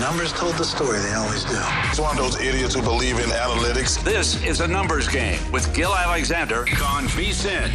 numbers told the story. They always do. He's one of those idiots who believe in analytics. This is a numbers game with Gil Alexander on VSiN.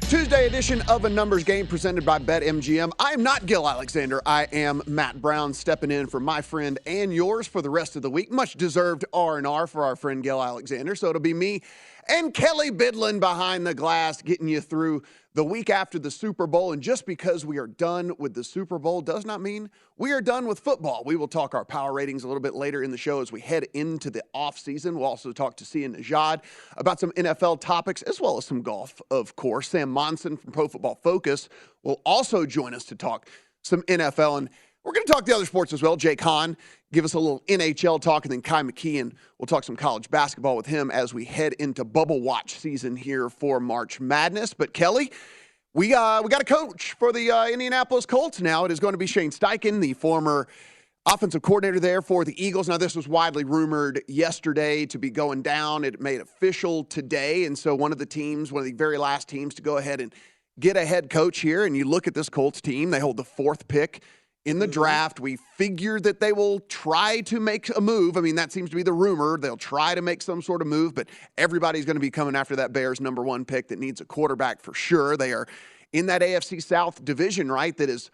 Tuesday edition of A Numbers Game presented by BetMGM. I am not Gil Alexander. I am Matt Brown stepping in for my friend and yours for the rest of the week. Much deserved R&R for our friend Gil Alexander. So it'll be me and Kelley Bydlon behind the glass getting you through the week after the Super Bowl. And just because we are done with the Super Bowl does not mean we are done with football. We will talk our power ratings a little bit later in the show as we head into the offseason. We'll also talk to Cy Najad about some NFL topics as well as some golf, of course. Sam Monson from Pro Football Focus will also join us to talk some NFL. And we're going to talk the other sports as well. Jake Hahn, give us a little NHL talk, and then Ky McKeon, we'll talk some college basketball with him as we head into bubble watch season here for March Madness. But Kelley, we got a coach for the Indianapolis Colts now. It is going to be Shane Steichen, the former offensive coordinator there for the Eagles. Now, this was widely rumored yesterday to be going down. It made official today, and so one of the very last teams to go ahead and get a head coach here. And you look at this Colts team, they hold the 4th pick in the draft. We figure that they will try to make a move. I mean, that seems to be the rumor. They'll try to make some sort of move, but everybody's going to be coming after that Bears number 1 pick that needs a quarterback for sure. They are in that AFC South division, right, that is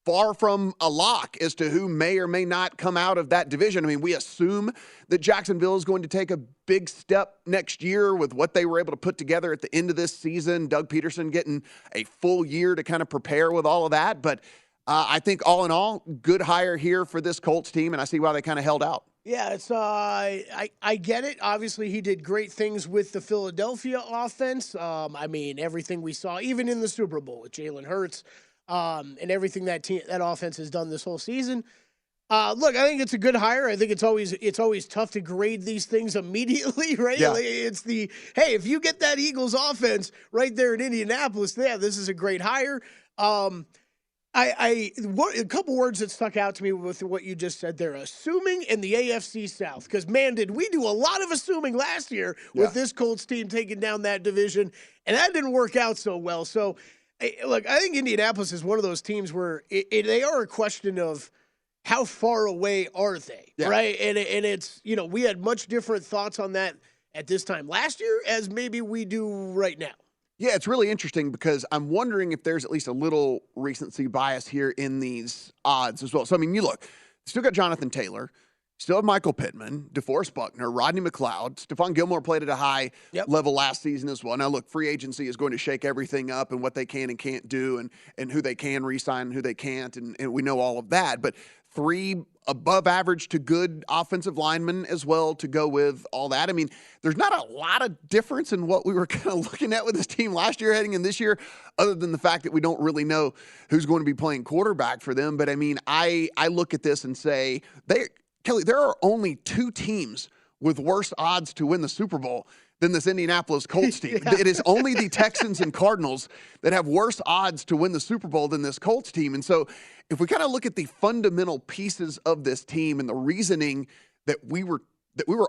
far from a lock as to who may or may not come out of that division. I mean, we assume that Jacksonville is going to take a big step next year with what they were able to put together at the end of this season. Doug Peterson getting a full year to kind of prepare with all of that, but I think all in all, good hire here for this Colts team, and I see why they kind of held out. Yeah, it's I get it. Obviously, he did great things with the Philadelphia offense. I mean, everything we saw, even in the Super Bowl with Jalen Hurts, and everything that offense has done this whole season. Look, I think it's a good hire. I think it's always tough to grade these things immediately, right? Yeah. It's hey, if you get that Eagles offense right there in Indianapolis, yeah, this is a great hire. A couple words that stuck out to me with what you just said there, assuming in the AFC South, because, man, did we do a lot of assuming last year with this Colts team taking down that division, and that didn't work out so well. So, look, I think Indianapolis is one of those teams where they are a question of how far away are they, right? And it's, we had much different thoughts on that at this time last year as maybe we do right now. Yeah, it's really interesting because I'm wondering if there's at least a little recency bias here in these odds as well. So, I mean, you look, still got Jonathan Taylor, still have Michael Pittman, DeForest Buckner, Rodney McLeod. Stephon Gilmore played at a high level last season as well. Now, look, free agency is going to shake everything up and what they can and can't do and who they can re-sign and who they can't, and we know all of that. But 3 above average to good offensive linemen as well to go with all that. I mean, there's not a lot of difference in what we were kind of looking at with this team last year heading in this year, other than the fact that we don't really know who's going to be playing quarterback for them. But I mean, I look at this and say, Kelley, there are only 2 teams with worse odds to win the Super Bowl than this Indianapolis Colts team. It is only the Texans and Cardinals that have worse odds to win the Super Bowl than this Colts team. And so if we kind of look at the fundamental pieces of this team and the reasoning that we were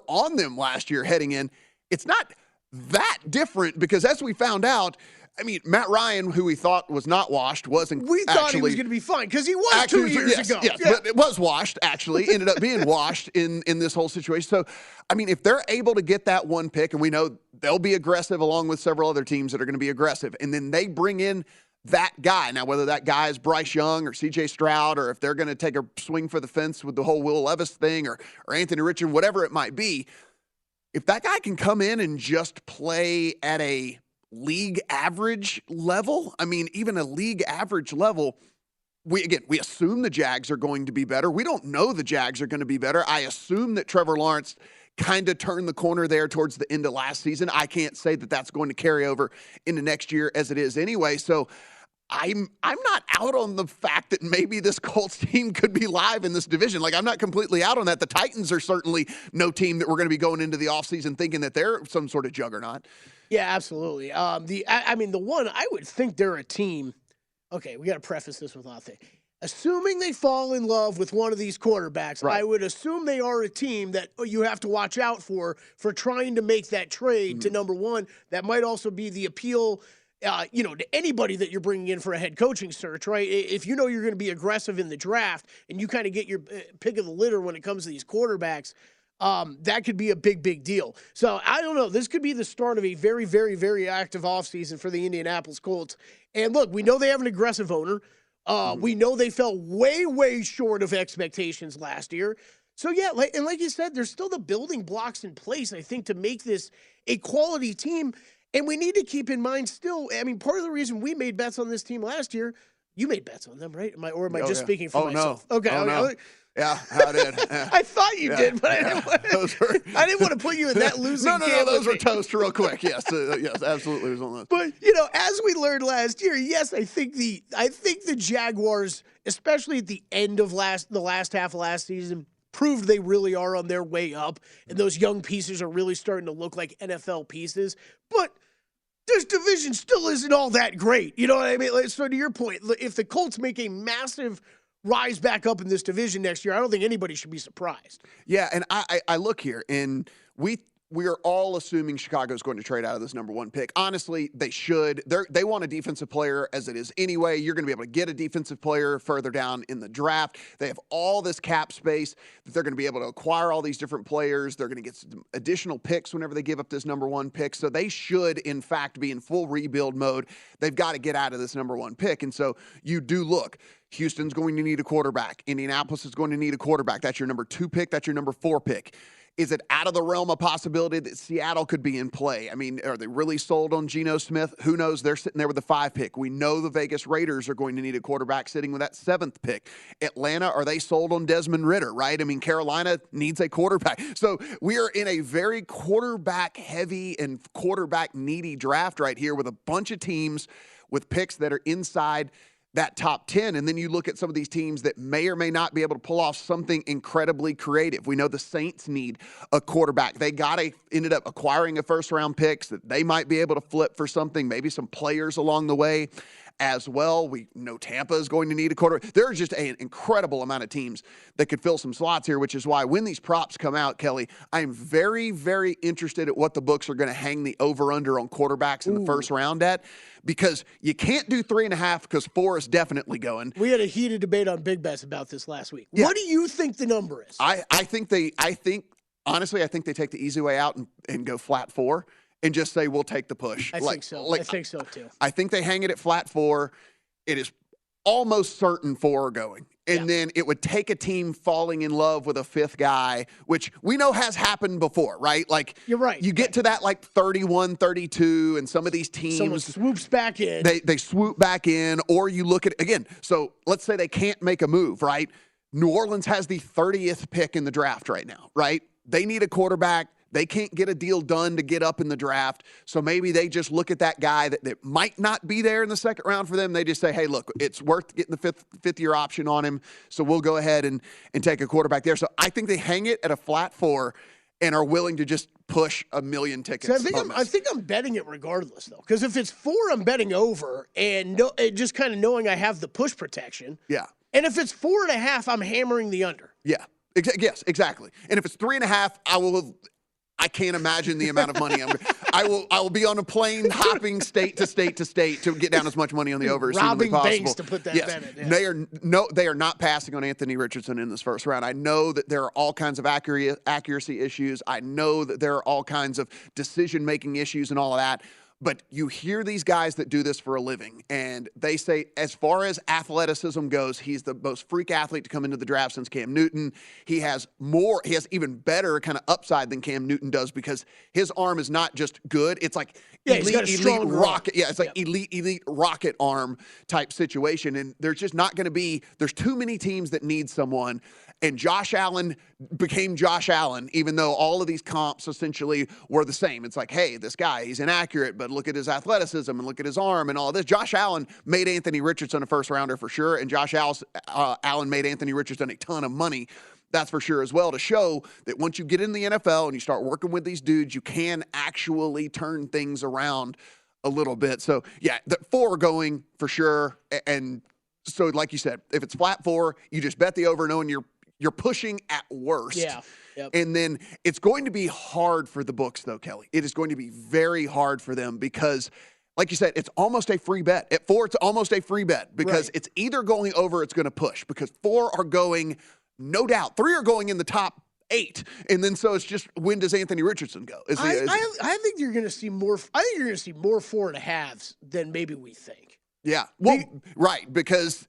on them last year heading in, it's not that different because as we found out, I mean, Matt Ryan, who we thought was not washed, wasn't. We thought he was going to be fine because he was 2 years ago. Yes, but it was washed, actually. Ended up being washed in this whole situation. So, I mean, if they're able to get that 1 pick, and we know they'll be aggressive along with several other teams that are going to be aggressive, and then they bring in that guy. Now, whether that guy is Bryce Young or C.J. Stroud, or if they're going to take a swing for the fence with the whole Will Levis thing or Anthony Richardson, whatever it might be, if that guy can come in and just play at a league average level, I mean, even a league average level, we assume the Jags are going to be better. We don't know the Jags are going to be better. I assume that Trevor Lawrence kind of turned the corner there towards the end of last season. I can't say that that's going to carry over into next year as it is anyway. So I'm not out on the fact that maybe this Colts team could be live in this division. Like, I'm not completely out on that. The Titans are certainly no team that we're going to be going into the offseason thinking that they're some sort of juggernaut. Yeah, absolutely. The one, I would think they're a team. Okay, we got to preface this with nothing. Assuming they fall in love with one of these quarterbacks, right, I would assume they are a team that you have to watch out for trying to make that trade to number one. That might also be the appeal to anybody that you're bringing in for a head coaching search, right? If you know you're going to be aggressive in the draft and you kind of get your pick of the litter when it comes to these quarterbacks, that could be a big, big deal. So I don't know. This could be the start of a very, very, very active offseason for the Indianapolis Colts. And look, we know they have an aggressive owner. We know they fell way, way short of expectations last year. So, yeah, like you said, there's still the building blocks in place, I think, to make this a quality team. And we need to keep in mind still, I mean, part of the reason we made bets on this team last year, you made bets on them, right? Am I just speaking for myself? No. Okay. No. Yeah, I did. I thought you did, but I didn't want to put you in that losing game. No, those were toast real quick. Yes, yes, absolutely. It was on those. But as we learned last year, yes, I think the Jaguars, especially at the end of the last half of last season, proved they really are on their way up, and those young pieces are really starting to look like NFL pieces. But this division still isn't all that great. You know what I mean? So to your point, if the Colts make a massive rise back up in this division next year, I don't think anybody should be surprised. Yeah, and I look here, and we are all assuming Chicago's going to trade out of this number one pick. Honestly, they should. They want a defensive player as it is anyway. You're going to be able to get a defensive player further down in the draft. They have all this cap space that they're going to be able to acquire all these different players. They're going to get some additional picks whenever they give up this number one pick. So they should, in fact, be in full rebuild mode. They've got to get out of this number one pick. And so you do look. Houston's going to need a quarterback. Indianapolis is going to need a quarterback. That's your number 2 pick. That's your number 4 pick. Is it out of the realm of possibility that Seattle could be in play? I mean, are they really sold on Geno Smith? Who knows? They're sitting there with the 5 pick. We know the Vegas Raiders are going to need a quarterback sitting with that 7th pick. Atlanta, are they sold on Desmond Ridder, right? I mean, Carolina needs a quarterback. So we are in a very quarterback-heavy and quarterback-needy draft right here with a bunch of teams with picks that are inside that top 10. And then you look at some of these teams that may or may not be able to pull off something incredibly creative. We know the Saints need a quarterback. They ended up acquiring a first-round picks that they might be able to flip for something, maybe some players along the way as well. We know Tampa is going to need a quarterback. There's just an incredible amount of teams that could fill some slots here, which is why when these props come out, Kelley, I'm very, very interested at what the books are going to hang the over-under on quarterbacks in the first round at, because you can't do 3.5 because 4 is definitely going. We had a heated debate on Big Bets about this last week. Yeah. What do you think the number is? Honestly, I think they take the easy way out and go flat 4. And just say, we'll take the push. I think so. I think so, too. I think they hang it at flat 4. It is almost certain 4 are going. And then it would take a team falling in love with a 5th guy, which we know has happened before, right? Like, you're right. You get to that, 31, 32, and some of these teams. Someone swoops back in. They swoop back in, or you look at, again, so let's say they can't make a move, right? New Orleans has the 30th pick in the draft right now, right? They need a quarterback. They can't get a deal done to get up in the draft. So maybe they just look at that guy that might not be there in the second round for them. They just say, hey, look, it's worth getting the fifth year option on him. So we'll go ahead and take a quarterback there. So I think they hang it at a flat 4 and are willing to just push 1 million tickets. So I think I'm betting it regardless, though. Because if it's 4, I'm betting over, and just kind of knowing I have the push protection. Yeah. And if it's 4.5, I'm hammering the under. Yeah. Yes, exactly. And if it's 3.5, I can't imagine the amount of money I will be on a plane hopping state to state to state to get down as much money on the over as humanly possible. Robbing banks to put that bet in. Yeah. They are not passing on Anthony Richardson in this first round. I know that there are all kinds of accuracy issues. I know that there are all kinds of decision-making issues and all of that. But you hear these guys that do this for a living, and they say, as far as athleticism goes, he's the most freak athlete to come into the draft since Cam Newton. He has even better kind of upside than Cam Newton does, because his arm is not just good. It's like elite rocket. Yeah, it's like elite rocket arm type situation. And there's just not going to be, there's too many teams that need someone. And Josh Allen became Josh Allen, even though all of these comps essentially were the same. It's like, hey, this guy, he's inaccurate, but look at his athleticism and look at his arm and all this. Josh Allen made Anthony Richardson a first-rounder for sure, and Josh Allen made Anthony Richardson a ton of money. That's for sure as well, to show that once you get in the NFL and you start working with these dudes, you can actually turn things around a little bit. So, yeah, the 4 are going for sure. And so, like you said, if it's flat 4, you just bet the over knowing you're pushing at worst. Yeah. Yep. And then it's going to be hard for the books, though, Kelley. It is going to be very hard for them, because like you said, it's almost a free bet. At 4, it's almost a free bet because it's either going over or it's going to push because 4 are going, no doubt. 3 are going in the top 8. And then so it's just, when does Anthony Richardson go? I think you're going to see more. I think you're going to see more 4.5s than maybe we think. Yeah. Well, right. Because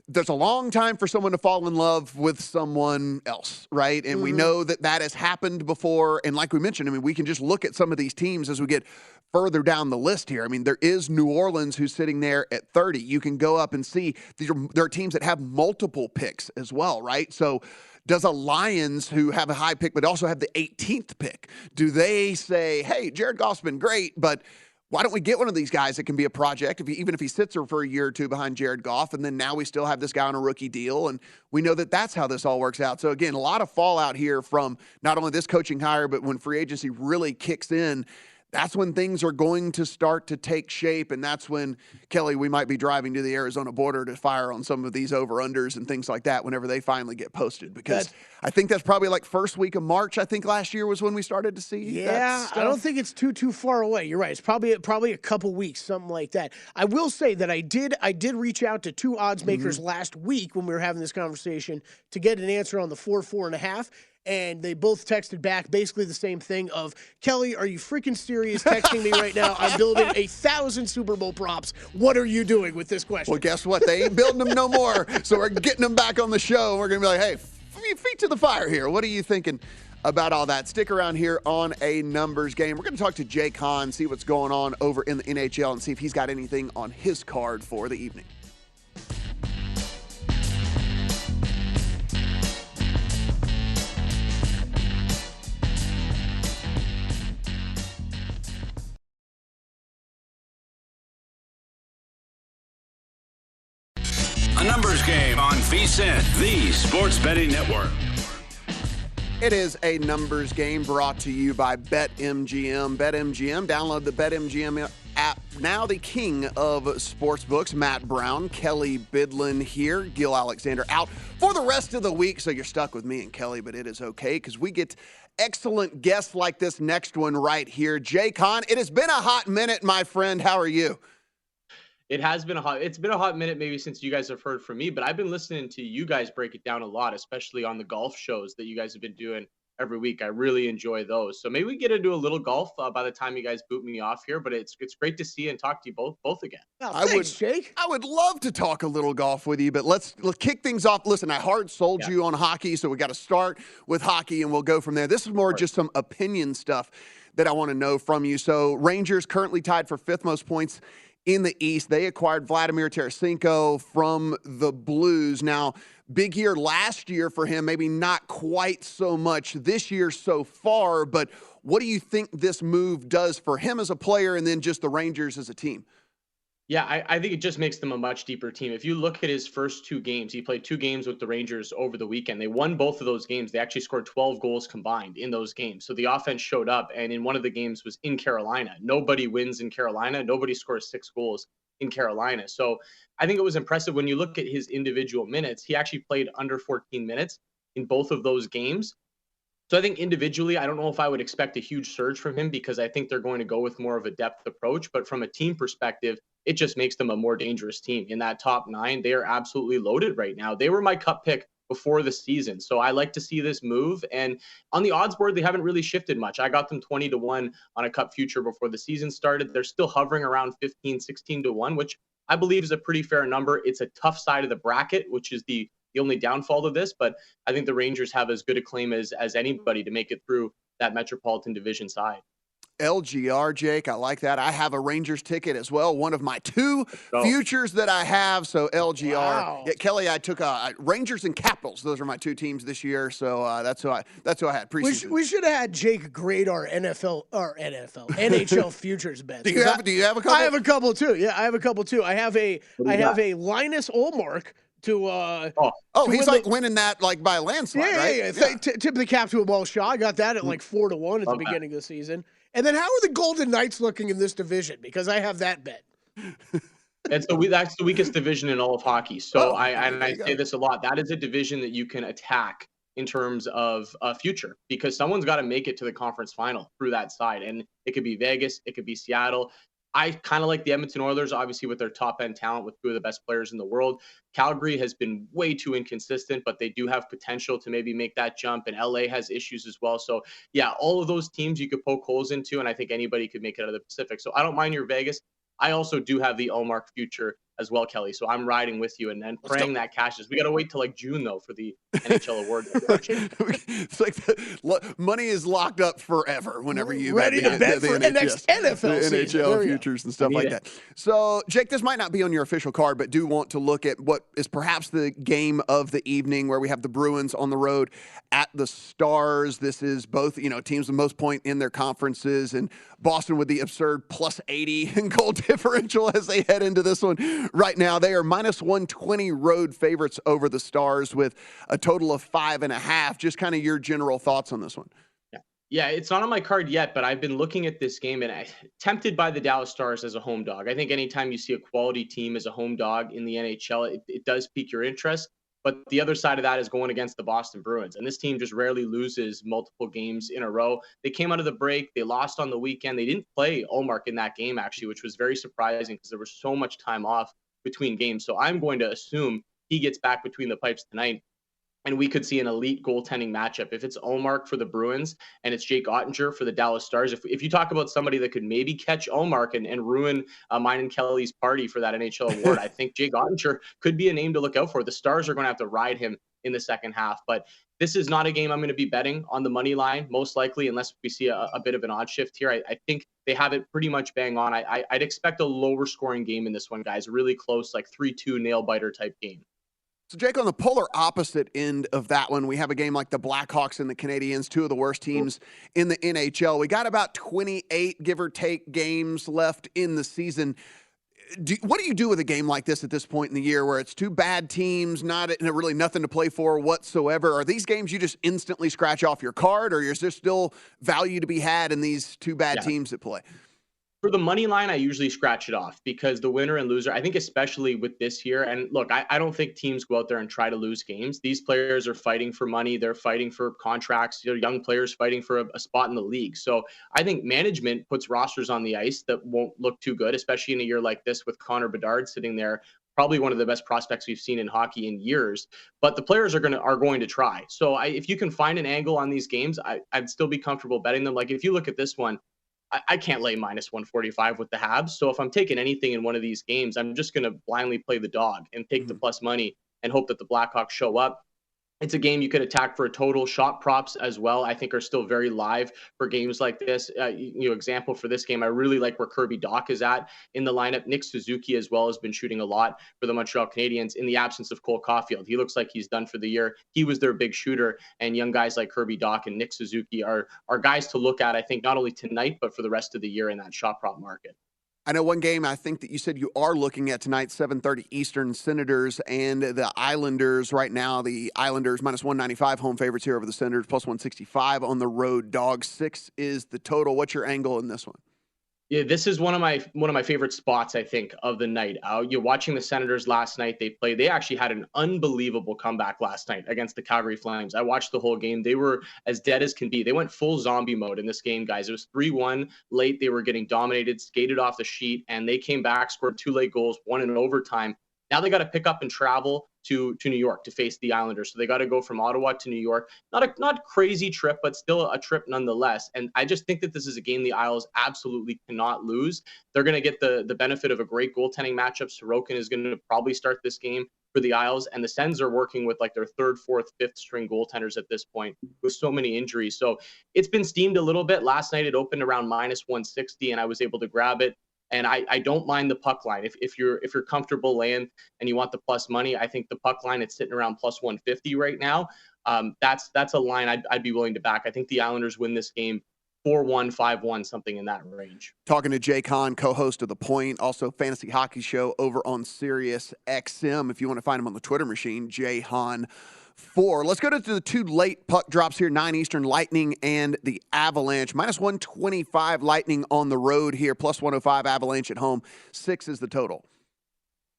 there's a long time for someone to fall in love with someone else, right? And we know that has happened before. And like we mentioned, I mean, we can just look at some of these teams as we get further down the list here. I mean, there is New Orleans who's sitting there at 30. You can go up and see there are teams that have multiple picks as well, right? So does a Lions who have a high pick but also have the 18th pick, do they say, hey, Jared Goff's been great, but why don't we get one of these guys that can be a project, even if he sits there for a year or two behind Jared Goff, and then now we still have this guy on a rookie deal, and we know that that's how this all works out. So, again, a lot of fallout here from not only this coaching hire, but when free agency really kicks in, that's when things are going to start to take shape, and that's when, Kelley, we might be driving to the Arizona border to fire on some of these over-unders and things like that whenever they finally get posted, because I think that's probably like first week of March, I think last year was when we started to see that stuff. I don't think it's too far away. You're right. It's probably a couple weeks, something like that. I will say that I did reach out to 2 odds makers last week when we were having this conversation to get an answer on the 4.5. And they both texted back basically the same thing of, Kelley, are you freaking serious texting me right now? I'm building 1,000 Super Bowl props. What are you doing with this question? Well, guess what? They ain't building them no more. So we're getting them back on the show. And we're going to be like, hey, feet to the fire here. What are you thinking about all that? Stick around here on A Numbers Game. We're going to talk to Jake Hahn, see what's going on over in the NHL, and see if he's got anything on his card for the evening. A Numbers Game on VSiN, the Sports Betting Network. It is A Numbers Game brought to you by BetMGM. BetMGM, download the BetMGM app. Now the king of sportsbooks, Matt Brown, Kelley Bydlon here, Gil Alexander out for the rest of the week. So you're stuck with me and Kelley, but it is okay because we get excellent guests like this next one right here. Jake Hahn, it has been a hot minute, my friend. How are you? It's been a hot minute maybe since you guys have heard from me, but I've been listening to you guys break it down a lot, especially on the golf shows that you guys have been doing every week. I really enjoy those. So maybe we get into a little golf by the time you guys boot me off here, but it's great to see and talk to you both again. Oh, thanks, Jake. I would love to talk a little golf with you, but let's kick things off. Listen, I hard sold you on hockey, so we got to start with hockey and we'll go from there. This is more just some opinion stuff that I want to know from you. So Rangers currently tied for 5th most points in the East. They acquired Vladimir Tarasenko from the Blues. Now, big year last year for him, maybe not quite so much this year so far, but what do you think this move does for him as a player and then just the Rangers as a team? Yeah, I think it just makes them a much deeper team. If you look at his first 2 games, he played 2 games with the Rangers over the weekend. They won both of those games. They actually scored 12 goals combined in those games. So the offense showed up, and in one of the games was in Carolina. Nobody wins in Carolina. Nobody scores 6 goals in Carolina. So I think it was impressive when you look at his individual minutes. He actually played under 14 minutes in both of those games. So I think individually, I don't know if I would expect a huge surge from him because I think they're going to go with more of a depth approach. But from a team perspective, it just makes them a more dangerous team. In that top 9, they are absolutely loaded right now. They were my cup pick before the season. So I like to see this move. And on the odds board, they haven't really shifted much. I got them 20-1 on a cup future before the season started. They're still hovering around 15, 16-1, which I believe is a pretty fair number. It's a tough side of the bracket, which is the only downfall of this. But I think the Rangers have as good a claim as anybody to make it through that Metropolitan Division side. LGR, Jake. I like that. I have a Rangers ticket as well. One of my 2 futures that I have. So LGR. Wow. Yeah, Kelley, I took Rangers and Capitals. Those are my 2 teams this year. So that's who I had. Preseason. We should have had Jake grade our NHL futures bets. Do you have a couple? I have a couple too. Yeah, I have a couple too. I have a Linus Ullmark to he's like winning that like by a landslide, right? Yeah. Tip the cap to a Welsh shot. I got that at like 4-1 at the beginning of the season. And then how are the Golden Knights looking in this division? Because I have that bet. That's the weakest division in all of hockey. So I say this a lot. That is a division that you can attack in terms of future because someone's got to make it to the conference final through that side. And it could be Vegas. It could be Seattle. I kind of like the Edmonton Oilers, obviously with their top end talent, with two of the best players in the world. Calgary has been way too inconsistent, but they do have potential to maybe make that jump. And LA has issues as well. So yeah, all of those teams you could poke holes into, and I think anybody could make it out of the Pacific. So I don't mind your Vegas. I also do have the Ullmark future as well, Kelley. So I'm riding with you and then praying that cashes. We got to wait till like June though for the NHL award. It's like money is locked up forever whenever you ready to bet for the next NFL the NHL futures and stuff like that. So, Jake, this might not be on your official card, but do want to look at what is perhaps the game of the evening, where we have the Bruins on the road at the Stars. This is both, teams with most point in their conferences, and Boston with the absurd plus 80 in goal differential as they head into this one. Right now, they are minus 120 road favorites over the Stars with a total of 5.5. Just kind of your general thoughts on this one. Yeah, it's not on my card yet, but I've been looking at this game and I'm tempted by the Dallas Stars as a home dog. I think anytime you see a quality team as a home dog in the NHL, it does pique your interest. But the other side of that is going against the Boston Bruins. And this team just rarely loses multiple games in a row. They came out of the break. They lost on the weekend. They didn't play Ullmark in that game, actually, which was very surprising because there was so much time off between games. So I'm going to assume he gets back between the pipes tonight, and we could see an elite goaltending matchup. If it's Ullmark for the Bruins and it's Jake Ottinger for the Dallas Stars, if you talk about somebody that could maybe catch Ullmark and ruin mine and Kelley's party for that NHL award, I think Jake Ottinger could be a name to look out for. The Stars are going to have to ride him in the second half. But this is not a game I'm going to be betting on the money line, most likely, unless we see a bit of an odd shift here. I think they have it pretty much bang on. I'd expect a lower scoring game in this one, guys. Really close, like 3-2 nail-biter type game. So, Jake, on the polar opposite end of that one, we have a game like the Blackhawks and the Canadiens, two of the worst teams in the NHL. We got about 28, give or take, games left in the season. What do you do with a game like this at this point in the year where it's two bad teams, not really nothing to play for whatsoever? Are these games you just instantly scratch off your card, or is there still value to be had in these two bad teams that play? For the money line, I usually scratch it off because the winner and loser, I think especially with this year, and look, I don't think teams go out there and try to lose games. These players are fighting for money. They're fighting for contracts. They're young players fighting for a spot in the league. So I think management puts rosters on the ice that won't look too good, especially in a year like this with Connor Bedard sitting there, probably one of the best prospects we've seen in hockey in years. But the players are going to try. So if you can find an angle on these games, I'd still be comfortable betting them. Like if you look at this one, I can't lay minus 145 with the Habs. So if I'm taking anything in one of these games, I'm just going to blindly play the dog and take the plus money and hope that the Blackhawks show up. It's a game you could attack for a total. Shot props as well, I think, are still very live for games like this. Example for this game, I really like where Kirby Dach is at in the lineup. Nick Suzuki as well has been shooting a lot for the Montreal Canadiens in the absence of Cole Caulfield. He looks like he's done for the year. He was their big shooter, and young guys like Kirby Dach and Nick Suzuki are guys to look at, I think, not only tonight, but for the rest of the year in that shot prop market. I know one game I think that you said you are looking at tonight, 7:30 Eastern, Senators and the Islanders. Right now, the Islanders minus 195 home favorites here over the Senators, plus 165 on the road. Dog 6 is the total. What's your angle in this one? Yeah, this is one of my favorite spots, I think, of the night. You're watching the Senators last night. They actually had an unbelievable comeback last night against the Calgary Flames. I watched the whole game. They were as dead as can be. They went full zombie mode in this game, guys. It was 3-1 late. They were getting dominated, skated off the sheet, and they came back, scored 2 late goals, one in overtime. Now they got to pick up and travel to New York to face the Islanders. So they got to go from Ottawa to New York. Not crazy trip, but still a trip nonetheless. And I just think that this is a game the Isles absolutely cannot lose. They're going to get the benefit of a great goaltending matchup. Sorokin is going to probably start this game for the Isles. And the Sens are working with like their 3rd, 4th, 5th string goaltenders at this point with so many injuries. So it's been steamed a little bit. Last night it opened around minus 160 and I was able to grab it. And I don't mind the puck line. If you're comfortable laying and you want the plus money, I think the puck line, it's sitting around plus 150 right now. That's a line I'd be willing to back. I think the Islanders win this game 4-1, 5-1, something in that range. Talking to Jake Hahn, co-host of The Point, also fantasy hockey show over on SiriusXM. If you want to find him on the Twitter machine, Jay Hahn 4. Let's go to the 2 late puck drops here, 9 Eastern, Lightning and the Avalanche. Minus 125 Lightning on the road here, plus 105 Avalanche at home. 6 is the total.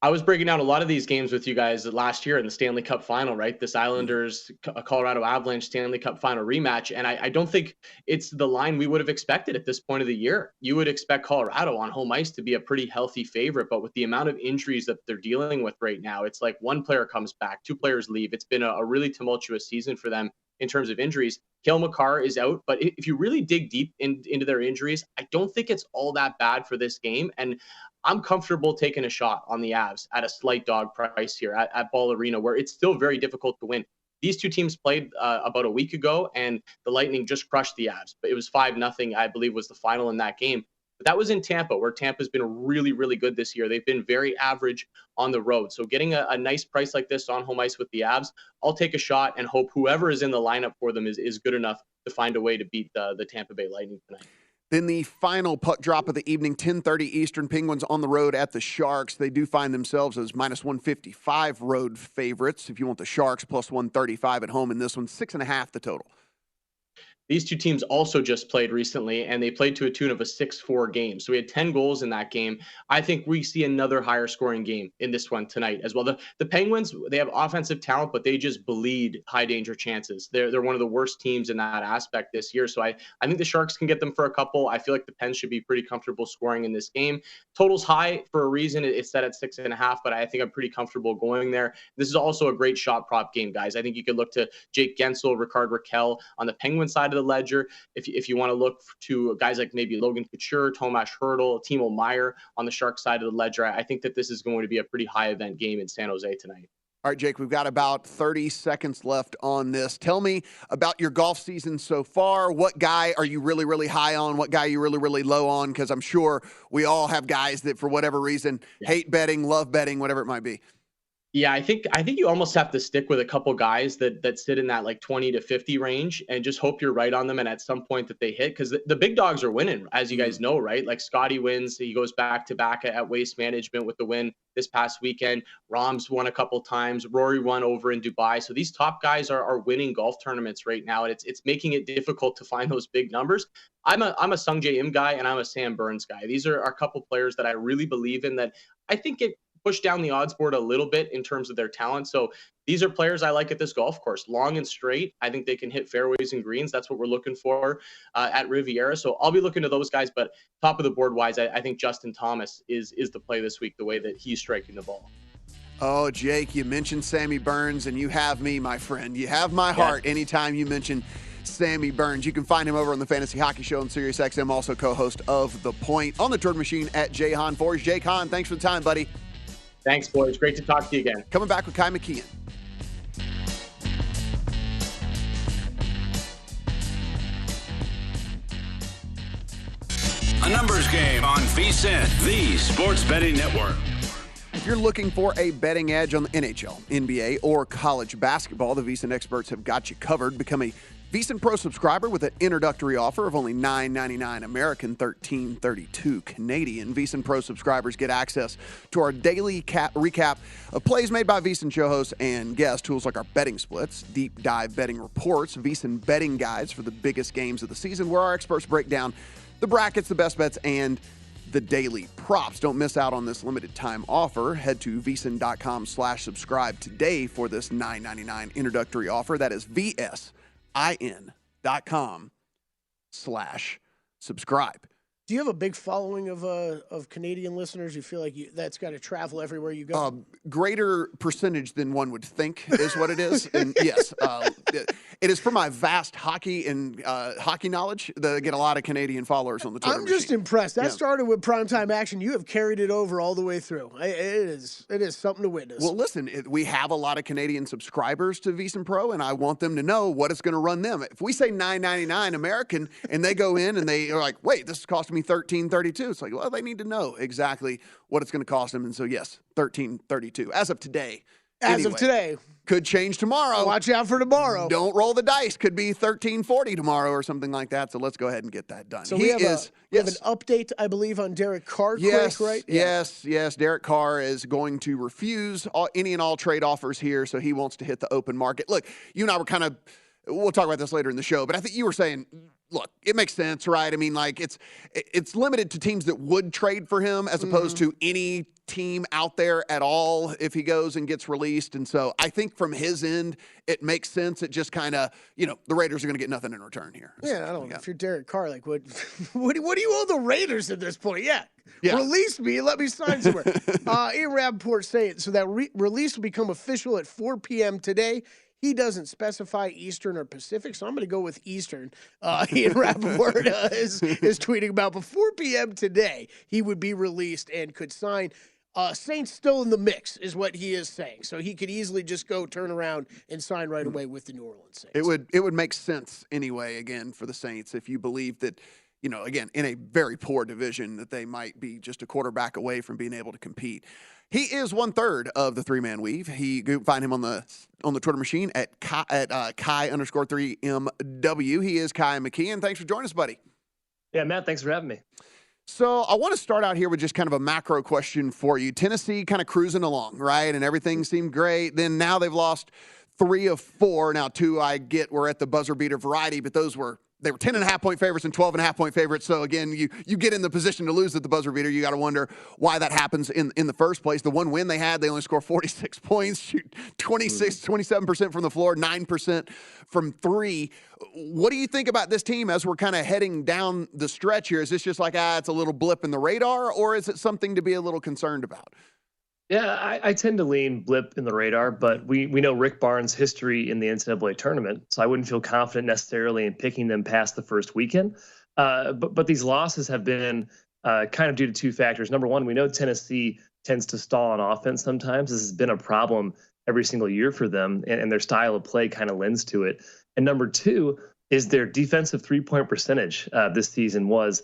I was breaking down a lot of these games with you guys last year in the Stanley Cup final, right? This Islanders Colorado Avalanche Stanley Cup final rematch. And I don't think it's the line we would have expected at this point of the year. You would expect Colorado on home ice to be a pretty healthy favorite, but with the amount of injuries that they're dealing with right now, it's like one player comes back, two players leave. It's been a really tumultuous season for them in terms of injuries. Ky McKeon is out, but if you really dig deep into their injuries, I don't think it's all that bad for this game. And I'm comfortable taking a shot on the Avs at a slight dog price here at Ball Arena, where it's still very difficult to win. These two teams played about a week ago, and the Lightning just crushed the Avs. But it was 5-0, I believe, was the final in that game. But that was in Tampa, where Tampa's been really, really good this year. They've been very average on the road. So getting a nice price like this on home ice with the Avs, I'll take a shot and hope whoever is in the lineup for them is good enough to find a way to beat the Tampa Bay Lightning tonight. Then the final puck drop of the evening, 10:30 Eastern, Penguins on the road at the Sharks. They do find themselves as -155 road favorites. If you want the Sharks, plus 135 at home in this one, 6.5 the total. These two teams also just played recently, and they played to a tune of a 6-4 game. So we had 10 goals in that game. I think we see another higher scoring game in this one tonight as well. The Penguins, they have offensive talent, but they just bleed high danger chances. They're one of the worst teams in that aspect this year. So I think the Sharks can get them for a couple. I feel like the Pens should be pretty comfortable scoring in this game. Total's high for a reason. It's set at 6.5, but I think I'm pretty comfortable going there. This is also a great shot prop game, guys. I think you could look to Jake Gensel, Rickard Rakell on the Penguin side of the ledger. If you want to look to guys like maybe Logan Couture, Tomas Hertl, Timo Meier on the Sharks side of the ledger, I think that this is going to be a pretty high event game in San Jose tonight. All right, Jake, we've got about 30 seconds left on this. Tell me about your golf season so far. What guy are you really, really high on? What guy are you really, really low on? Because I'm sure we all have guys that, for whatever reason, hate betting, love betting, whatever it might be. Yeah, I think you almost have to stick with a couple guys that sit in that like 20 to 50 range and just hope you're right on them and at some point that they hit, because the big dogs are winning, as you guys know, right? Like Scotty wins. He goes back to back at Waste Management with the win this past weekend. Rahm's won a couple times. Rory won over in Dubai. So these top guys are winning golf tournaments right now, and it's making it difficult to find those big numbers. I'm a Sung Jae Im guy and I'm a Sam Burns guy. These are a couple players that I really believe in that I think it push down the odds board a little bit in terms of their talent. So these are players I like at this golf course. Long and straight. I think they can hit fairways and greens. That's what we're looking for at Riviera. So I'll be looking to those guys. But top of the board wise, I think Justin Thomas is the play this week, the way that he's striking the ball. Oh, Jake, you mentioned Sammy Burns, and you have me, my friend. You have my heart anytime you mention Sammy Burns. You can find him over on the Fantasy Hockey Show on SiriusXM, also co-host of The Point on the Jordan Machine at Jay Hahn. For Jake Hahn, thanks for the time, buddy. Thanks, boys. Great to talk to you again. Coming back with Ky McKeon. A numbers game on VSiN, the Sports Betting Network. If you're looking for a betting edge on the NHL, NBA, or college basketball, the VSiN experts have got you covered. Become a VSiN Pro subscriber with an introductory offer of only $9.99 American, $13.32 Canadian. VSiN Pro subscribers get access to our daily recap of plays made by VSiN show hosts and guests, tools like our betting splits, deep dive betting reports, VSiN betting guides for the biggest games of the season, where our experts break down the brackets, the best bets, and the daily props. Don't miss out on this limited time offer. Head to vsin.com/subscribe today for this $9.99 introductory offer. That is VSIN.com/subscribe. Do you have a big following of Canadian listeners? You feel like that's got to travel everywhere you go? Greater percentage than one would think is what it is. And yes, it is for my vast hockey and hockey knowledge that I get a lot of Canadian followers on the Twitter I'm just machine. impressed. That started with primetime action. You have carried it over all the way through. It is something to witness. Well, listen, we have a lot of Canadian subscribers to VSiN Pro, and I want them to know what it's going to run them. If we say $9.99 American and they go in and they are like, wait, this is costing me $13.32. It's like, well, they need to know exactly what it's going to cost them. And so, yes, $13.32 as of today. As of today. Could change tomorrow. Watch out for tomorrow. Don't roll the dice. Could be $13.40 tomorrow or something like that. So let's go ahead and get that done. So we have an update, I believe, on Derek Carr. Yes, quick, right? Yes. Derek Carr is going to refuse any and all trade offers here, so he wants to hit the open market. Look, you and I were kind of we'll talk about this later in the show, but I think you were saying, look, it makes sense, right? I mean, like it's limited to teams that would trade for him as opposed to any team out there at all if he goes and gets released. And so I think from his end, it makes sense. It just kind of, the Raiders are going to get nothing in return here. Yeah, I don't know. If you're Derek Carr, like, what do you owe the Raiders at this point? Yeah. Release me and let me sign somewhere. Ian Rappaport saying so that release will become official at 4 p.m. today. He doesn't specify Eastern or Pacific, so I'm going to go with Eastern. Ian Rappaport is tweeting about before 4 p.m. today, he would be released and could sign. Saints still in the mix is what he is saying. So he could easily just go turn around and sign right away with the New Orleans Saints. It would make sense anyway, again, for the Saints if you believe that, again, in a very poor division that they might be just a quarterback away from being able to compete. He is 1/3 of the three-man weave. You can find him on the Twitter machine at Ky_3MW. He is Ky McKeon. Thanks for joining us, buddy. Yeah, Matt, thanks for having me. So I want to start out here with just kind of a macro question for you. Tennessee kind of cruising along, right? And everything seemed great. Then now they've lost 3 of 4. Now 2 I get were at the buzzer beater variety, but they were 10.5-point favorites and 12.5-point favorites. So again, you get in the position to lose at the buzzer beater. You got to wonder why that happens in the first place. The one win they had, they only score 46 points, shoot 27% from the floor, 9% from 3. What do you think about this team as we're kind of heading down the stretch here? Is this just like, it's a little blip in the radar, or is it something to be a little concerned about? Yeah, I tend to lean blip in the radar, but we know Rick Barnes' history in the NCAA tournament, so I wouldn't feel confident necessarily in picking them past the first weekend. But these losses have been kind of due to 2 factors. Number one, we know Tennessee tends to stall on offense sometimes. This has been a problem every single year for them, and their style of play kind of lends to it. And number 2 is their defensive three-point percentage this season was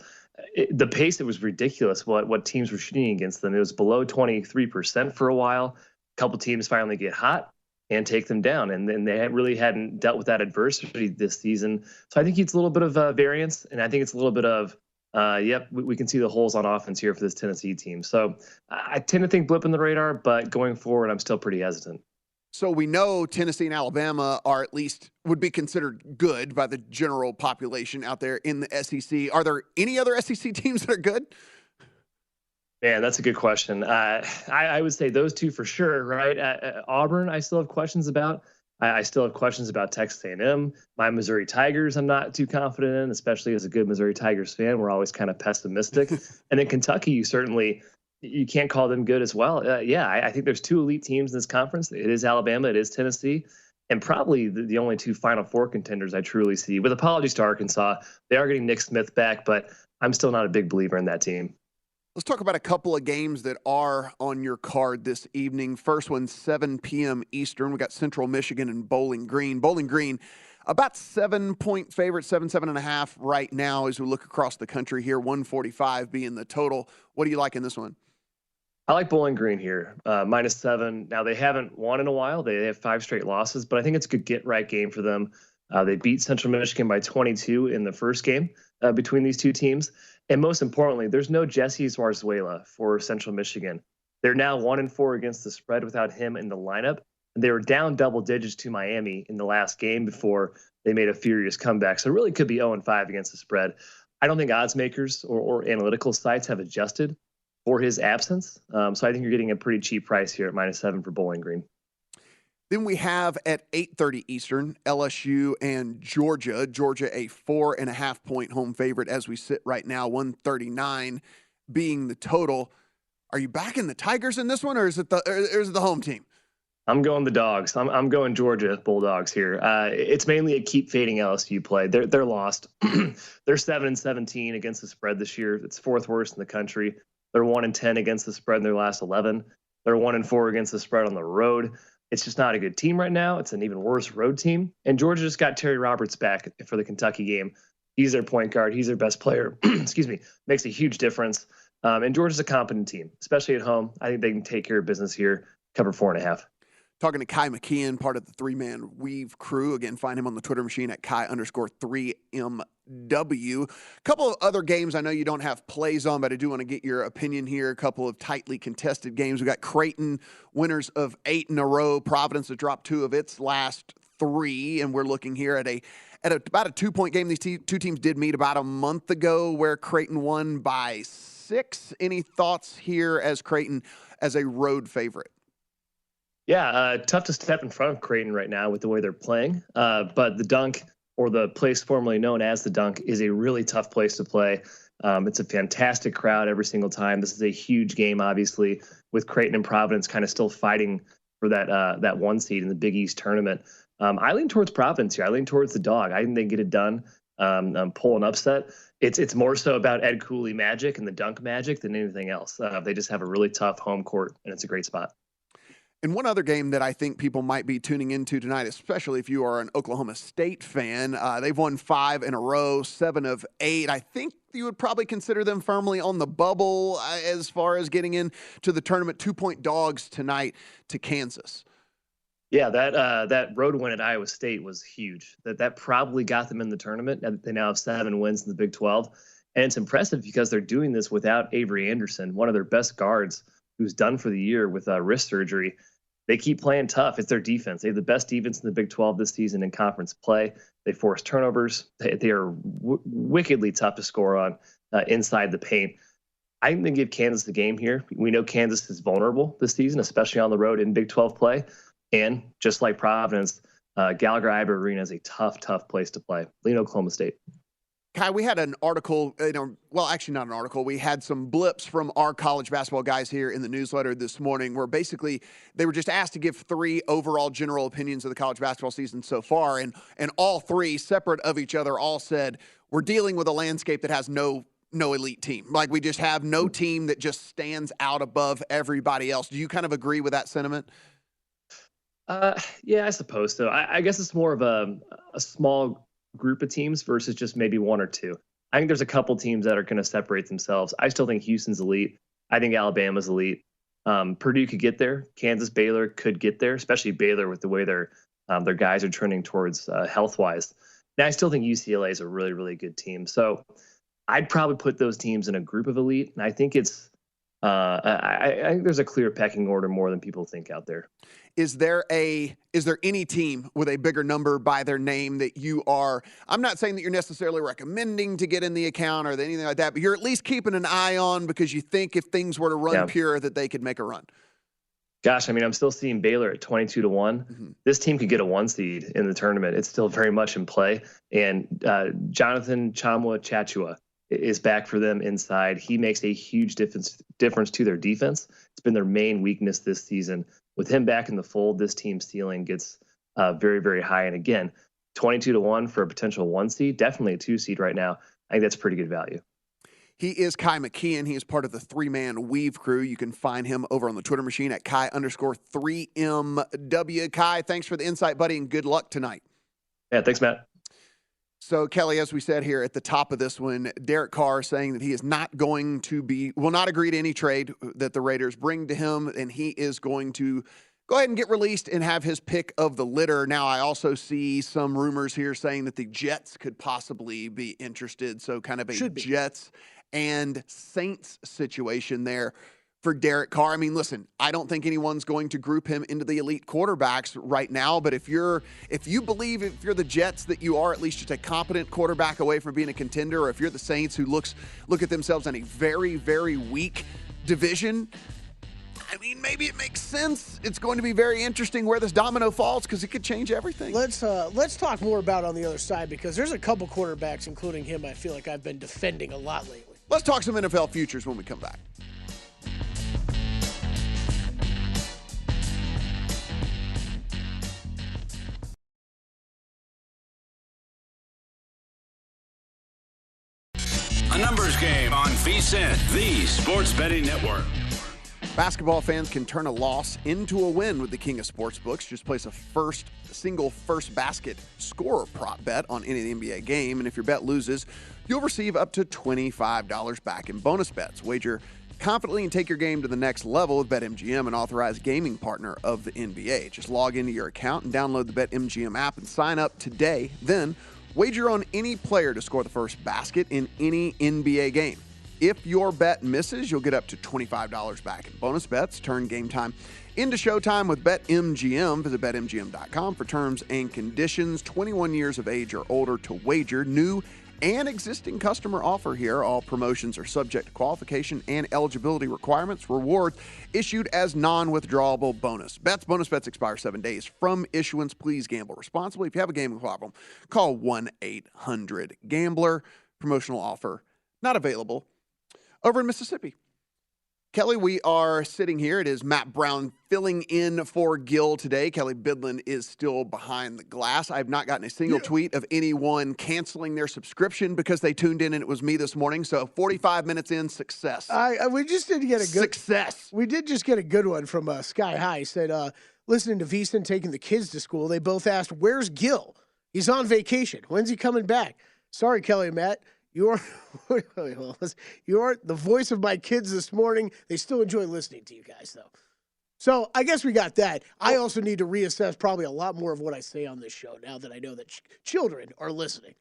the pace. It was ridiculous what teams were shooting against them. It was below 23% for a while. A couple teams finally get hot and take them down, and then they really hadn't dealt with that adversity this season. So I think it's a little bit of variance, and I think it's a little bit of, we can see the holes on offense here for this Tennessee team. So I tend to think blip in the radar, but going forward, I'm still pretty hesitant. So we know Tennessee and Alabama are at least would be considered good by the general population out there in the SEC. Are there any other SEC teams that are good? Man, that's a good question. I would say those 2 for sure, right? Auburn, I still have questions about. I still have questions about Texas A&M. My Missouri Tigers, I'm not too confident in, especially as a good Missouri Tigers fan. We're always kind of pessimistic. And then Kentucky, you can't call them good as well. I think there's 2 elite teams in this conference. It is Alabama, it is Tennessee, and probably the only 2 Final Four contenders I truly see. With apologies to Arkansas, they are getting Nick Smith back, but I'm still not a big believer in that team. Let's talk about a couple of games that are on your card this evening. First one, 7 p.m. Eastern. We got Central Michigan and Bowling Green. Bowling Green, about 7-point favorite, 7.5 right now as we look across the country here, 145 being the total. What do you like in this one? I like Bowling Green here, -7. Now, they haven't won in a while. They have 5 straight losses, but I think it's a good get-right game for them. They beat Central Michigan by 22 in the first game between these 2 teams. And most importantly, there's no Jesse Zarzuela for Central Michigan. They're now 1-4 against the spread without him in the lineup. And they were down double digits to Miami in the last game before they made a furious comeback. So it really could be 0-5 against the spread. I don't think odds makers or analytical sites have adjusted for his absence. So I think you're getting a pretty cheap price here at -7 for Bowling Green. Then we have at 8:30 Eastern, LSU and Georgia. Georgia a 4.5-point home favorite as we sit right now, 139 being the total. Are you backing the Tigers in this one, or is it the home team? I'm going the dogs. I'm going Georgia Bulldogs here. It's mainly a keep fading LSU play. They're lost. They're 7-17 against the spread this year. It's 4th worst in the country. They're 1-10 against the spread in their last 11. They're 1-4 against the spread on the road. It's just not a good team right now. It's an even worse road team. And Georgia just got Terry Roberts back for the Kentucky game. He's their point guard. He's their best player. Excuse me. Makes a huge difference. And Georgia's a competent team, especially at home. I think they can take care of business here, cover 4.5. Talking to Ky McKeon, part of the three-man weave crew. Again, find him on the Twitter machine at Ky_3MW. A couple of other games I know you don't have plays on, but I do want to get your opinion here. A couple of tightly contested games. We got Creighton, winners of 8 in a row. Providence has dropped 2 of its last 3, and we're looking here at about a 2-point game. These two teams did meet about a month ago where Creighton won by 6. Any thoughts here as Creighton as a road favorite? Yeah, tough to step in front of Creighton right now with the way they're playing. But the Dunk, or the place formerly known as the Dunk, is a really tough place to play. It's a fantastic crowd every single time. This is a huge game, obviously, with Creighton and Providence kind of still fighting for that 1 seed in the Big East tournament. I lean towards Providence here. I lean towards the dog. I think they get it done. Pull an upset. It's more so about Ed Cooley magic and the Dunk magic than anything else. They just have a really tough home court, and it's a great spot. And one other game that I think people might be tuning into tonight, especially if you are an Oklahoma State fan, they've won 5 in a row, 7 of 8. I think you would probably consider them firmly on the bubble as far as getting into the tournament. 2-point dogs tonight to Kansas. Yeah, that road win at Iowa State was huge. That probably got them in the tournament. They now have 7 wins in the Big 12. And it's impressive because they're doing this without Avery Anderson, one of their best guards, who's done for the year with wrist surgery. They keep playing tough. It's their defense. They have the best defense in the Big 12 this season in conference play. They force turnovers. They are wickedly tough to score on inside the paint. I think they give Kansas the game here. We know Kansas is vulnerable this season, especially on the road in Big 12 play. And just like Providence, Gallagher-Iba Arena is a tough place to play. Lean Oklahoma State. Ky, we had an article, well, actually not an article. We had some blips from our college basketball guys here in the newsletter this morning where basically they were just asked to give 3 overall general opinions of the college basketball season so far. And all 3, separate of each other, all said, we're dealing with a landscape that has no elite team. Like, we just have no team that just stands out above everybody else. Do you kind of agree with that sentiment? Yeah, I suppose so. I guess it's more of a small group of teams versus just maybe 1 or 2. I think there's a couple teams that are going to separate themselves. I still think Houston's elite. I think Alabama's elite. Purdue could get there. Kansas, Baylor could get there, especially Baylor with the way their guys are trending towards health-wise. And I still think UCLA is a really, really good team. So I'd probably put those teams in a group of elite. And I think I think there's a clear pecking order more than people think out there. Is there any team with a bigger number by their name that you are, I'm not saying that you're necessarily recommending to get in the account or anything like that, but you're at least keeping an eye on because you think if things were to run pure that they could make a run? Gosh, I mean, I'm still seeing Baylor at 22-1. Mm-hmm. This team could get a 1 seed in the tournament. It's still very much in play. And Jonathan Chachua is back for them inside. He makes a huge difference to their defense. It's been their main weakness this season. With him back in the fold, this team's ceiling gets very, very high. And again, 22-1 for a potential 1 seed, definitely a 2 seed right now. I think that's pretty good value. He is Ky McKeon. He is part of the 3-man Weave crew. You can find him over on the Twitter machine at Ky_3MW. Ky, thanks for the insight, buddy, and good luck tonight. Yeah, thanks, Matt. So, Kelley, as we said here at the top of this one, Derek Carr saying that he is not going to will not agree to any trade that the Raiders bring to him, and he is going to go ahead and get released and have his pick of the litter. Now, I also see some rumors here saying that the Jets could possibly be interested, so kind of a Jets and Saints situation there for Derek Carr. I mean, listen, I don't think anyone's going to group him into the elite quarterbacks right now, but if you believe, if you're the Jets, that you are at least just a competent quarterback away from being a contender, or if you're the Saints who look at themselves in a very, very weak division, I mean, maybe it makes sense. It's going to be very interesting where this domino falls because it could change everything. Let's talk more about on the other side because there's a couple quarterbacks, including him, I feel like I've been defending a lot lately. Let's talk some NFL futures when we come back. A numbers game on VSiN, the sports betting network. Basketball fans can turn a loss into a win with the king of sportsbooks. Just place a single first basket scorer prop bet on any of the NBA game, and if your bet loses, you'll receive up to $25 back in bonus bets. Wager confidently and take your game to the next level with BetMGM, an authorized gaming partner of the NBA. Just log into your account and download the BetMGM app and sign up today. Then wager on any player to score the first basket in any NBA game. If your bet misses, you'll get up to $25 back in bonus bets. Turn game time Into Showtime with BetMGM. Visit BetMGM.com for terms and conditions. 21 years of age or older to wager. New and existing customer offer here. All promotions are subject to qualification and eligibility requirements. Rewards issued as non-withdrawable bonus bets. Bonus bets expire 7 days from issuance. Please gamble responsibly. If you have a gambling problem, call 1-800-GAMBLER. Promotional offer not available over in Mississippi. Kelley, we are sitting here. It is Matt Brown filling in for Gil today. Kelley Bydlon is still behind the glass. I have not gotten a single tweet of anyone canceling their subscription because they tuned in and it was me this morning. So 45 minutes in, success. We just did get a good success. We did just get a good one from Sky High. He said, listening to Veasan taking the kids to school, they both asked, "Where's Gil? He's on vacation. When's he coming back?" Sorry, Kelley and Matt. You are the voice of my kids this morning. They still enjoy listening to you guys, though. So I guess we got that. I also need to reassess probably a lot more of what I say on this show now that I know that children are listening.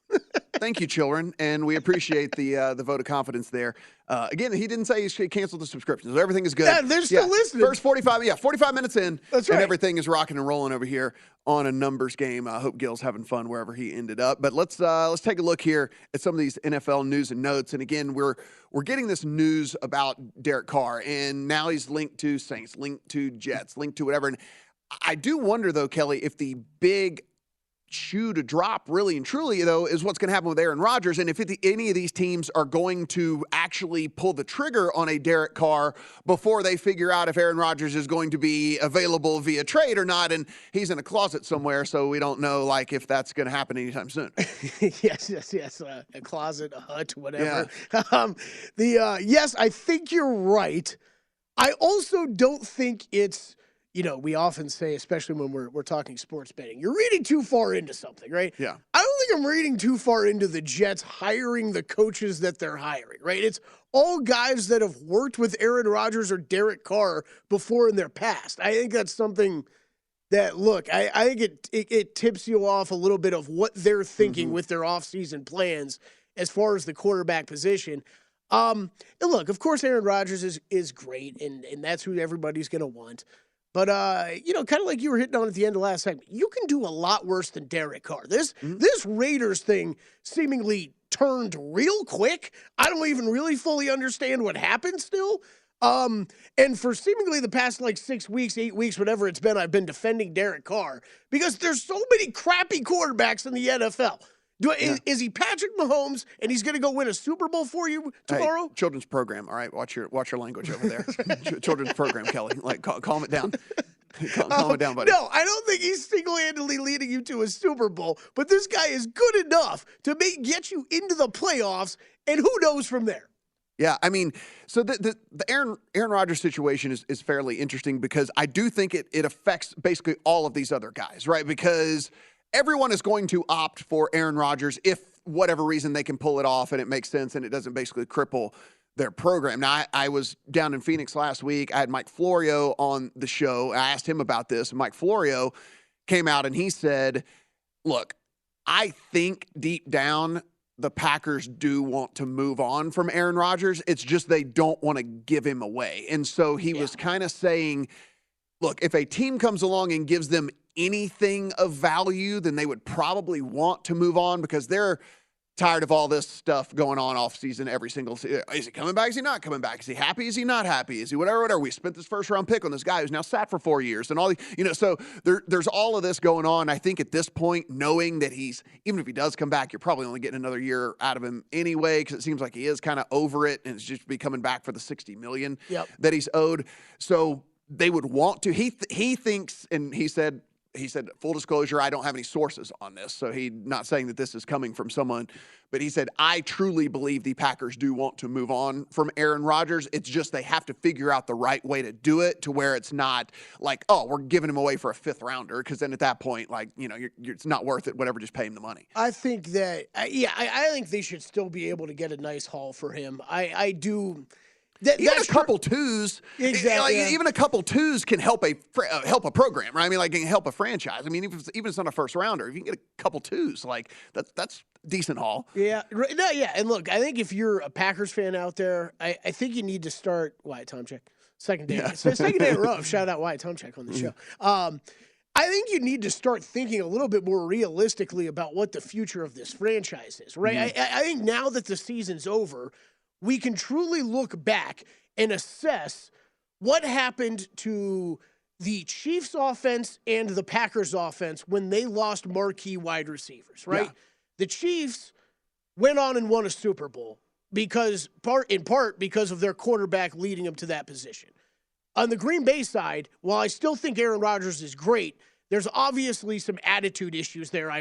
Thank you, children, and we appreciate the vote of confidence there. Again, he didn't say he canceled the subscription, so everything is good. Yeah, they're still listening. First 45 minutes in, That's right. And everything is rocking and rolling over here on a numbers game. I hope Gil's having fun wherever he ended up. But let's take a look here at some of these NFL news and notes. And again, we're getting this news about Derek Carr, and now he's linked to Saints, linked to Jets, linked to whatever. And I do wonder, though, Kelley, if the big shoe to drop really and truly, though, is what's going to happen with Aaron Rodgers. And if any of these teams are going to actually pull the trigger on a Derek Carr before they figure out if Aaron Rodgers is going to be available via trade or not. And he's in a closet somewhere, so we don't know, like, if that's going to happen anytime soon. Yes. A closet, a hut, whatever. Yeah. Yes, I think you're right. I also don't think it's, we often say, especially when we're talking sports betting, you're reading too far into something, right? Yeah. I don't think I'm reading too far into the Jets hiring the coaches that they're hiring, right? It's all guys that have worked with Aaron Rodgers or Derek Carr before in their past. I think that's something that, look, I think it tips you off a little bit of what they're thinking with their offseason plans as far as the quarterback position. And look, of course, Aaron Rodgers is great, and that's who everybody's going to want. But, kind of like you were hitting on at the end of last segment, you can do a lot worse than Derek Carr. This Raiders thing seemingly turned real quick. I don't even really fully understand what happened still. And for seemingly the past 6 weeks, 8 weeks, whatever it's been, I've been defending Derek Carr because there's so many crappy quarterbacks in the NFL. Is he Patrick Mahomes, and he's going to go win a Super Bowl for you tomorrow? Hey, children's program, all right? Watch your language over there. Children's program, Kelley. Calm it down. Calm it down, buddy. No, I don't think he's single-handedly leading you to a Super Bowl, but this guy is good enough to get you into the playoffs, and who knows from there. Yeah, I mean, so the Aaron Rodgers situation is fairly interesting because I do think it affects basically all of these other guys, right? Because everyone is going to opt for Aaron Rodgers if whatever reason they can pull it off and it makes sense and it doesn't basically cripple their program. Now, I was down in Phoenix last week. I had Mike Florio on the show. I asked him about this, and Mike Florio came out and he said, look, I think deep down the Packers do want to move on from Aaron Rodgers. It's just they don't want to give him away. And so he was kind of saying, look, if a team comes along and gives them anything of value, then they would probably want to move on because they're tired of all this stuff going on off season every single season. Is he coming back? Is he not coming back? Is he happy? Is he not happy? Is he whatever? We spent this first round pick on this guy who's now sat for 4 years and all the, so there's all of this going on. I think at this point, knowing that even if he does come back, you're probably only getting another year out of him anyway, because it seems like he is kind of over it and is just be coming back for the $60 million that he's owed. So they would want to, he thinks, and he said, full disclosure, I don't have any sources on this, so he's not saying that this is coming from someone, but he said, I truly believe the Packers do want to move on from Aaron Rodgers. It's just they have to figure out the right way to do it to where it's not like, oh, we're giving him away for a fifth rounder, because then at that point, it's not worth it, whatever, just pay him the money. I think that, I think they should still be able to get a nice haul for him. I do. Even a couple twos, exactly. Even a couple twos can help a program, right? I mean, can help a franchise. I mean, even if it's not a first rounder, if you can get a couple twos, that's decent haul. Yeah, and look, I think if you're a Packers fan out there, I think you need to start. Why, Tom? Check. Second day in a row. Shout out Wyatt Tomchek on the show. I think you need to start thinking a little bit more realistically about what the future of this franchise is, right? I think now that the season's over, we can truly look back and assess what happened to the Chiefs offense and the Packers offense when they lost marquee wide receivers, right? Yeah. The Chiefs went on and won a Super Bowl in part because of their quarterback leading them to that position. On the Green Bay side, while I still think Aaron Rodgers is great, there's obviously some attitude issues there, I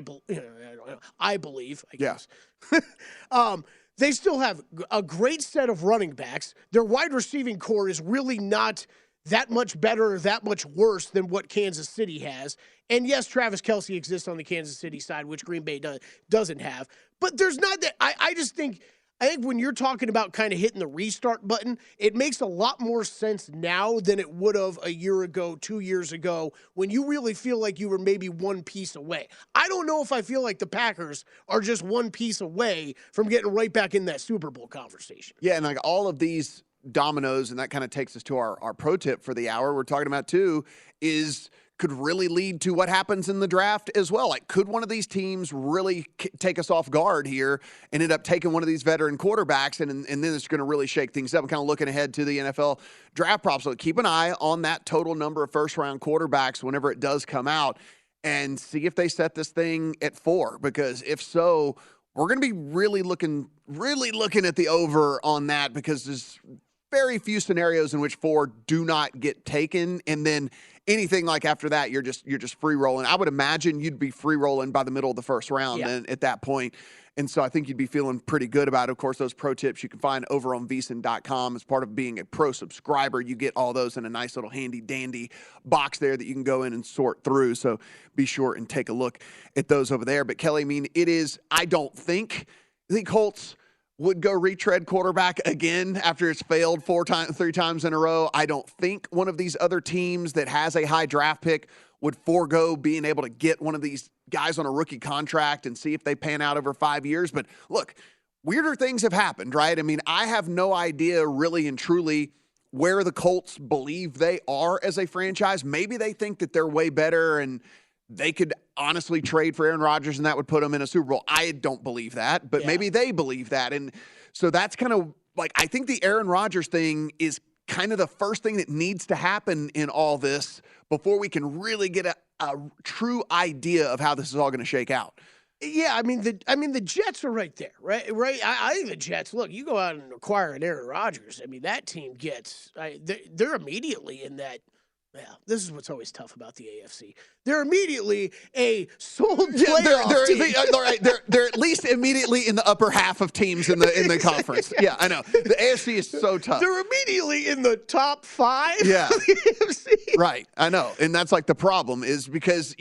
believe, I guess. Yeah. They still have a great set of running backs. Their wide receiving core is really not that much better or that much worse than what Kansas City has. And yes, Travis Kelce exists on the Kansas City side, which Green Bay doesn't have. But there's not that. I think when you're talking about kind of hitting the restart button, it makes a lot more sense now than it would have a year ago, 2 years ago, when you really feel like you were maybe one piece away. I don't know if I feel like the Packers are just one piece away from getting right back in that Super Bowl conversation. Yeah, and like all of these dominoes, and that kind of takes us to our pro tip for the hour we're talking about too, could really lead to what happens in the draft as well. Like, could one of these teams really take us off guard here and end up taking one of these veteran quarterbacks, and then it's going to really shake things up? I'm kind of looking ahead to the NFL draft props. So keep an eye on that total number of first-round quarterbacks whenever it does come out and see if they set this thing at 4, because if so, we're going to be really looking at the over on that, because there's very few scenarios in which 4 do not get taken, and then anything like after that, you're just free rolling. I would imagine you'd be free rolling by the middle of the first round at that point. And so I think you'd be feeling pretty good about it. Of course, those pro tips you can find over on VSiN.com as part of being a pro subscriber. You get all those in a nice little handy dandy box there that you can go in and sort through. So be sure and take a look at those over there. But Kelley, I mean, I think Colts would go retread quarterback again after it's failed 3 times in a row. I don't think one of these other teams that has a high draft pick would forego being able to get one of these guys on a rookie contract and see if they pan out over 5 years. But look, weirder things have happened, right? I mean, I have no idea really and truly where the Colts believe they are as a franchise. Maybe they think that they're way better and they could honestly trade for Aaron Rodgers and that would put them in a Super Bowl. I don't believe that, but maybe they believe that. And so that's kind of like, I think the Aaron Rodgers thing is kind of the first thing that needs to happen in all this before we can really get a true idea of how this is all going to shake out. Yeah, I mean the Jets are right there, right? I think the Jets. Look, you go out and acquire an Aaron Rodgers. I mean, that team they're immediately in that. Well, this is what's always tough about the AFC. They're immediately a sold playoff team. They're at least immediately in the upper half of teams in the conference. Yeah, I know. The AFC is so tough. They're immediately in the top 5 yeah. of the AFC. Right, I know. And that's like the problem is because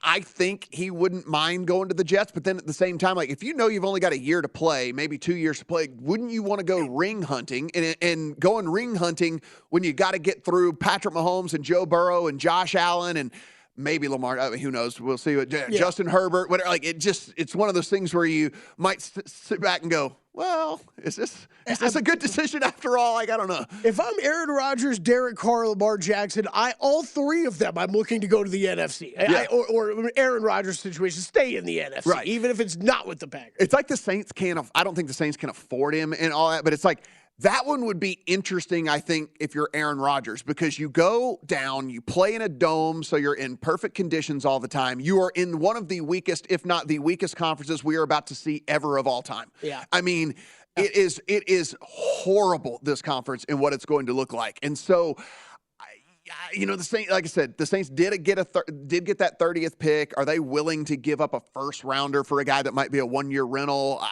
I think he wouldn't mind going to the Jets, but then at the same time, like if you know you've only got a year to play, maybe 2 years to play, wouldn't you want to go ring hunting and going ring hunting when you got to get through Patrick Mahomes and Joe Burrow and Josh Allen and maybe Lamar? I mean, who knows? We'll see. Justin Herbert, whatever. Like it's one of those things where you might sit back and go, well, is this a good decision after all? Like, I don't know. If I'm Aaron Rodgers, Derek Carr, Lamar Jackson, all 3 of them, I'm looking to go to the NFC. Yeah. Or Aaron Rodgers' situation, stay in the NFC, right, even if it's not with the Packers. It's like the Saints I don't think the Saints can afford him and all that, but it's like, that one would be interesting, I think, if you're Aaron Rodgers, because you go down, you play in a dome, so you're in perfect conditions all the time. You are in one of the weakest, if not the weakest conferences we are about to see ever of all time. Yeah. I mean, it is horrible, this conference, and what it's going to look like. And so, the Saints, like I said, the Saints did get that 30th pick. Are they willing to give up a first rounder for a guy that might be a 1-year rental?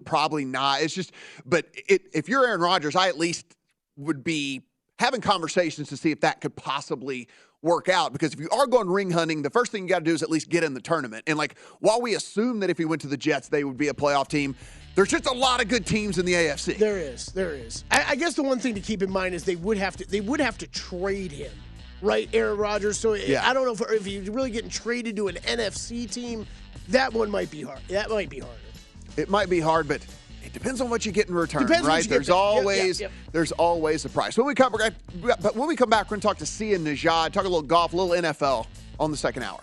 Probably not. It's just, but if you're Aaron Rodgers, I at least would be having conversations to see if that could possibly work out. Because if you are going ring hunting, the first thing you got to do is at least get in the tournament. And like, while we assume that if he went to the Jets, they would be a playoff team, there's just a lot of good teams in the AFC. There is. I guess the one thing to keep in mind is they would have to trade him, right, Aaron Rodgers. So yeah. I don't know if you're really getting traded to an NFC team, that one might be hard. That might be harder. It might be hard, but Depends on what you get in return, Depends right? There's always Yep. there's always a price. When we come back, we're going to talk to Cy and Najad, talk a little golf, a little NFL on the second hour.